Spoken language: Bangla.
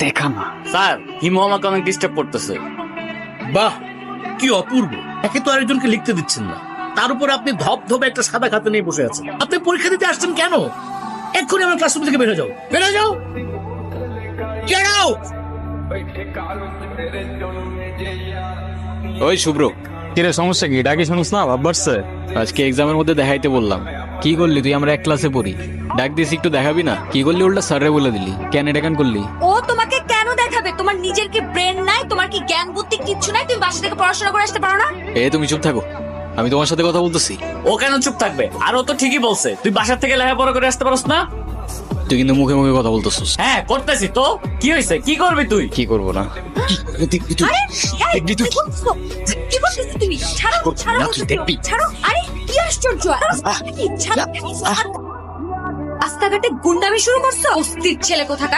দেখা না। স্যার হিমু আমাকে অনেক ডিস্টার্ব করতেছে। বাহ, কি অপূর্ব! একে তো আরেকজনকে লিখতে দিচ্ছেন না, তার উপর আপনি ধপধপে একটা সাদা খাতা নিয়ে বসে আছেন। আপনি পরীক্ষা দিতে আসছেন কেন? এক্ষুনি আমার ক্লাসরুম থেকে বেরো যাও, বেরো যাও, Get out! ওই শুভ্র, কিরে সমস্যা কি? ডাকি শুনুস না, ভাব বাড়ছে। আজকে এক্সামের মধ্যে দেখাইতে বললাম, কি করলি তুই? আমরা এক ক্লাসে পড়ি, ডাক দিস একটু দেখাবি না? কি করলি? উল্টা স্যারে বলে দিলি, কেন এটা কেন করলি? ও তোমাকে কেন দেখাবে? তোমার নিজের কি ব্রেন নাই? তোমার কি জ্ঞান বুদ্ধি কিচ্ছু নাই? তুমি বাসা থেকে পড়াশোনা করে আসতে পারো না? তুমি চুপ থাকো, আমি তোমার সাথে কথা বলতেছি। ও কেন চুপ থাকবে? আর ও তো ঠিকই বলছে, তুই বাসার থেকে লেখাপড়া করে আসতে পারস না। তুই কিন্তু মুখে মুখে কথা বলতেছিস। হ্যাঁ করতেছি তো, কি হয়েছে? কি করবি তুই? কি করবো না। আরে এই, কি করছো? কি করতেছিস তুমি? ছাড়ো ছাড়ো ছাড়ো। আরে কি আশ্চর্য! ছাড়ো। রাস্তাঘাটে গুন্ডামি শুরু করছো? অস্থির ছেলে কোথাকার।